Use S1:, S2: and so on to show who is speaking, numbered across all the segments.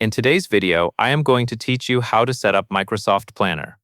S1: In today's video, I am going to teach you how to set up Microsoft Planner.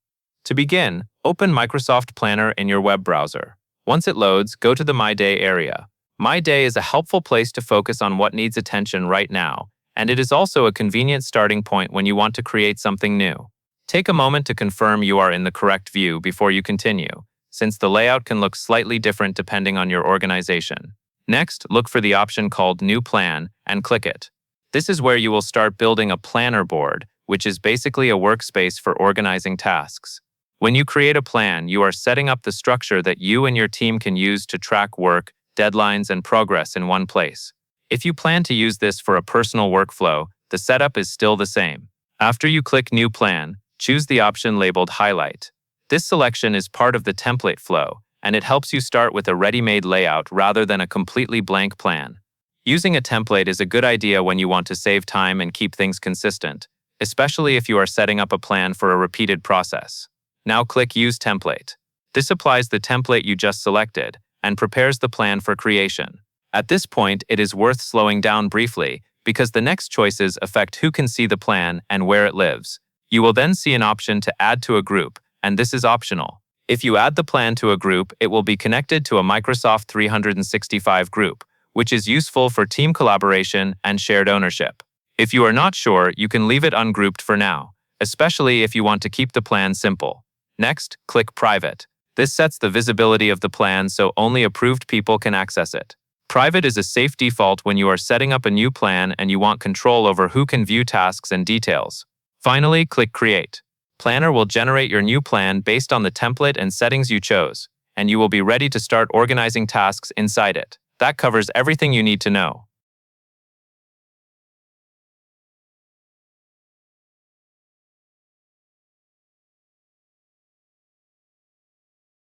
S1: To begin, open Microsoft Planner in your web browser. Once it loads, go to the My Day area. My Day is a helpful place to focus on what needs attention right now, and it is also a convenient starting point when you want to create something new. Take a moment to confirm you are in the correct view before you continue, since the layout can look slightly different depending on your organization. Next, look for the option called New Plan and click it. This is where you will start building a planner board, which is basically a workspace for organizing tasks. When you create a plan, you are setting up the structure that you and your team can use to track work, deadlines, and progress in one place. If you plan to use this for a personal workflow, the setup is still the same. After you click New Plan, choose the option labeled Highlight. This selection is part of the template flow, and it helps you start with a ready-made layout rather than a completely blank plan. Using a template is a good idea when you want to save time and keep things consistent, especially if you are setting up a plan for a repeated process. Now click Use Template. This applies the template you just selected and prepares the plan for creation. At this point, it is worth slowing down briefly because the next choices affect who can see the plan and where it lives. You will then see an option to add to a group, and this is optional. If you add the plan to a group, it will be connected to a Microsoft 365 group, which is useful for team collaboration and shared ownership. If you are not sure, you can leave it ungrouped for now, especially if you want to keep the plan simple. Next, click Private. This sets the visibility of the plan so only approved people can access it. Private is a safe default when you are setting up a new plan and you want control over who can view tasks and details. Finally, click Create. Planner will generate your new plan based on the template and settings you chose, and you will be ready to start organizing tasks inside it. That covers everything you need to know.